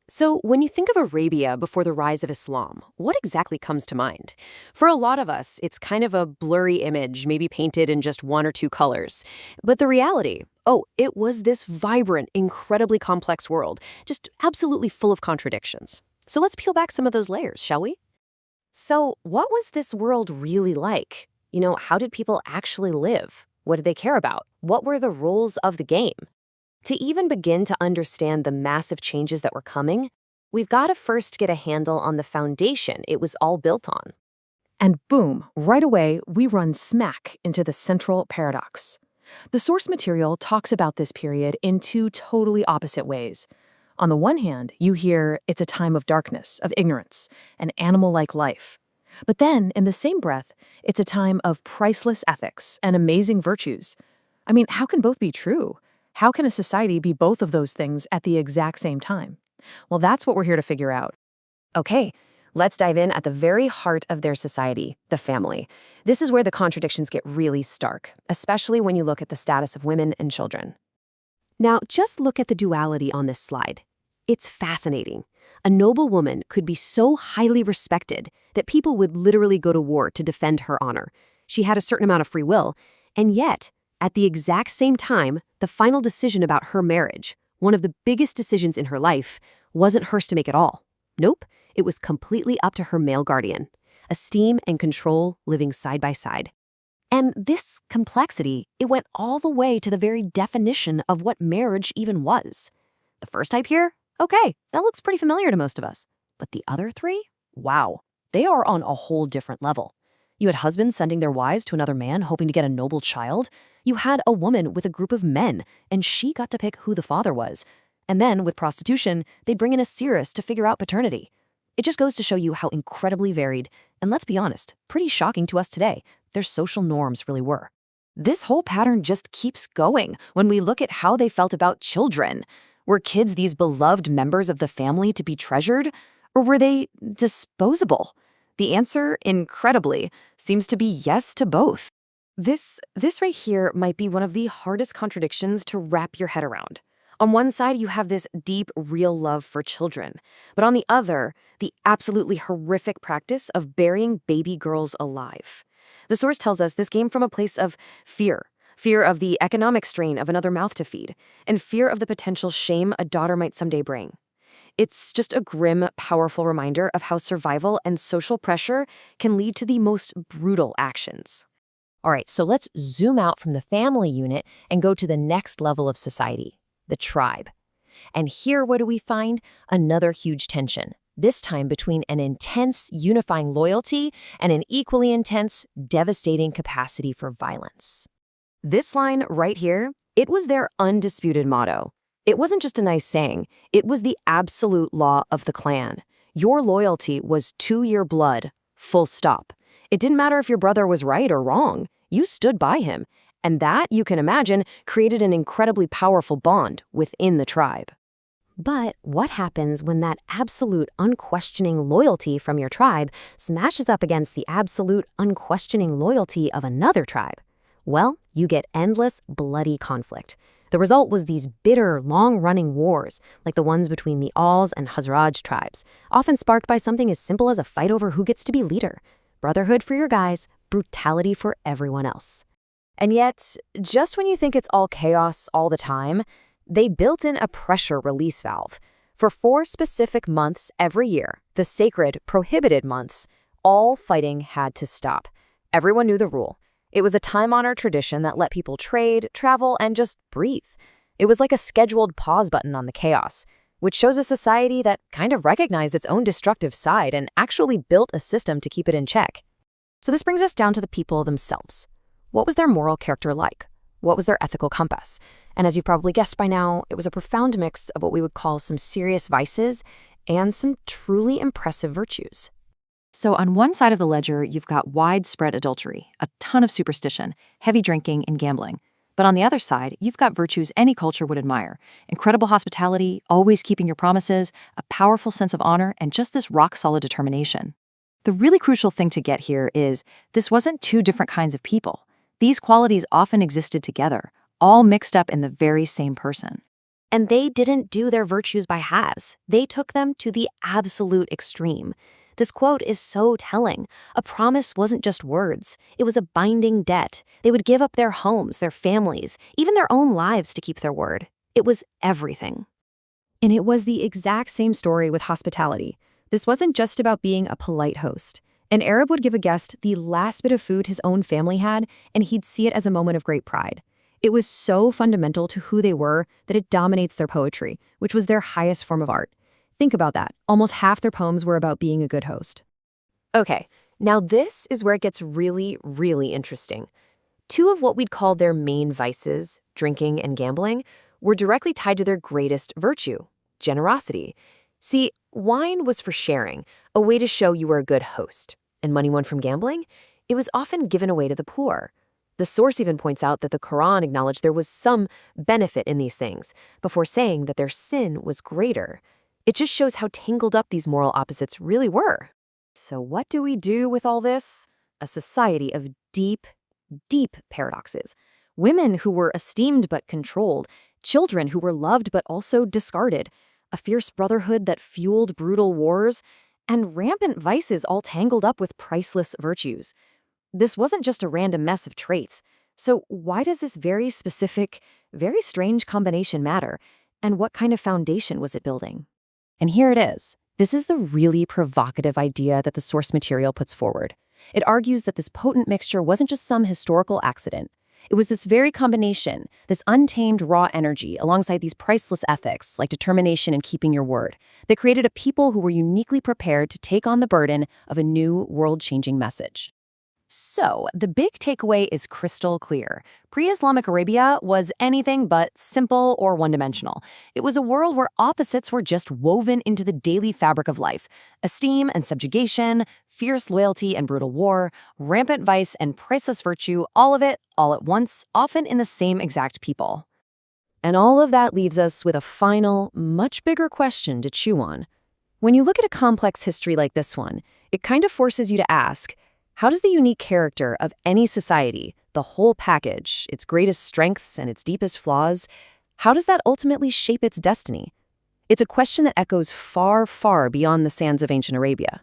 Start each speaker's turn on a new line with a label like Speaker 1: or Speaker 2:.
Speaker 1: So, when you think of Arabia before the rise of Islam, what exactly comes to mind? For a lot of us, it's kind of a blurry image, maybe painted in just one or two colors. But the reality, oh, it was this vibrant, incredibly complex world, just absolutely full of contradictions. So, let's peel back some of those layers, shall we? So, what was this world really like? How did people actually live? What did they care about? What were the rules of the game? To even begin to understand the massive changes that were coming, we've got to first get a handle on the foundation it was all built on.
Speaker 2: And boom, right away, we run smack into the central paradox. The source material talks about this period in two totally opposite ways. On the one hand, you hear it's a time of darkness, of ignorance, an animal-like life. But then, in the same breath, it's a time of priceless ethics and amazing virtues. I mean, how can both be true? How can a society be both of those things at the exact same time? Well, that's what we're here to figure out.
Speaker 1: Okay, let's dive in at the very heart of their society, the family. This is where the contradictions get really stark, especially when you look at the status of women and children. Now, just look at the duality on this slide. It's fascinating. A noble woman could be so highly respected that people would literally go to war to defend her honor. She had a certain amount of free will, and yet, at the exact same time, the final decision about her marriage, one of the biggest decisions in her life, wasn't hers to make at all. Nope, it was completely up to her male guardian. Esteem and control living side by side. And this complexity, it went all the way to the very definition of what marriage even was. The first type here? Okay, that looks pretty familiar to most of us. But the other three? Wow, they are on a whole different level. You had husbands sending their wives to another man hoping to get a noble child. You had a woman with a group of men, and she got to pick who the father was. And then, with prostitution, they'd bring in a seeress to figure out paternity. It just goes to show you how incredibly varied, and let's be honest, pretty shocking to us today, their social norms really were. This whole pattern just keeps going when we look at how they felt about children. Were kids these beloved members of the family to be treasured, or were they disposable? The answer, incredibly, seems to be yes to both. This right here might be one of the hardest contradictions to wrap your head around. On one side, you have this deep, real love for children, but on the other, the absolutely horrific practice of burying baby girls alive. The source tells us this came from a place of fear of the economic strain of another mouth to feed, and fear of the potential shame a daughter might someday bring. It's just a grim, powerful reminder of how survival and social pressure can lead to the most brutal actions. All right, so let's zoom out from the family unit and go to the next level of society, the tribe. And here, what do we find? Another huge tension, this time between an intense, unifying loyalty and an equally intense, devastating capacity for violence. This line right here, it was their undisputed motto. It wasn't just a nice saying, it was the absolute law of the clan. Your loyalty was to your blood, full stop. It didn't matter if your brother was right or wrong, you stood by him. And that, you can imagine, created an incredibly powerful bond within the tribe. But what happens when that absolute unquestioning loyalty from your tribe smashes up against the absolute unquestioning loyalty of another tribe? Well, you get endless, bloody conflict. The result was these bitter, long-running wars, like the ones between the Auls and Khazraj tribes, often sparked by something as simple as a fight over who gets to be leader. Brotherhood for your guys, brutality for everyone else. And yet, just when you think it's all chaos all the time, they built in a pressure release valve. For 4 specific months every year, the sacred, prohibited months, all fighting had to stop. Everyone knew the rule. It was a time-honored tradition that let people trade, travel, and just breathe. It was like a scheduled pause button on the chaos, which shows a society that kind of recognized its own destructive side and actually built a system to keep it in check. So this brings us down to the people themselves. What was their moral character like? What was their ethical compass? And as you've probably guessed by now, it was a profound mix of what we would call some serious vices and some truly impressive virtues.
Speaker 2: So on one side of the ledger, you've got widespread adultery, a ton of superstition, heavy drinking, and gambling. But on the other side, you've got virtues any culture would admire. Incredible hospitality, always keeping your promises, a powerful sense of honor, and just this rock-solid determination. The really crucial thing to get here is this wasn't two different kinds of people. These qualities often existed together, all mixed up in the very same person.
Speaker 1: And they didn't do their virtues by halves. They took them to the absolute extreme. This quote is so telling. A promise wasn't just words. It was a binding debt. They would give up their homes, their families, even their own lives to keep their word. It was everything. And it was the exact same story with hospitality. This wasn't just about being a polite host. An Arab would give a guest the last bit of food his own family had, and he'd see it as a moment of great pride. It was so fundamental to who they were that it dominates their poetry, which was their highest form of art. Think about that. Almost half their poems were about being a good host. Okay, now this is where it gets really, really interesting. Two of what we'd call their main vices, drinking and gambling, were directly tied to their greatest virtue, generosity. See, wine was for sharing, a way to show you were a good host. And money won from gambling? It was often given away to the poor. The source even points out that the Quran acknowledged there was some benefit in these things, before saying that their sin was greater. It just shows how tangled up these moral opposites really were. So what do we do with all this? A society of deep, deep paradoxes. Women who were esteemed but controlled, children who were loved but also discarded, a fierce brotherhood that fueled brutal wars, and rampant vices all tangled up with priceless virtues. This wasn't just a random mess of traits. So why does this very specific, very strange combination matter? And what kind of foundation was it building? And here it is. This is the really provocative idea that the source material puts forward. It argues that this potent mixture wasn't just some historical accident. It was this very combination, this untamed raw energy alongside these priceless ethics like determination and keeping your word, that created a people who were uniquely prepared to take on the burden of a new world-changing message. So, the big takeaway is crystal clear. Pre-Islamic Arabia was anything but simple or one-dimensional. It was a world where opposites were just woven into the daily fabric of life. Esteem and subjugation, fierce loyalty and brutal war, rampant vice and priceless virtue, all of it, all at once, often in the same exact people. And all of that leaves us with a final, much bigger question to chew on. When you look at a complex history like this one, it kind of forces you to ask, how does the unique character of any society, the whole package, its greatest strengths and its deepest flaws, how does that ultimately shape its destiny? It's a question that echoes far, far beyond the sands of ancient Arabia.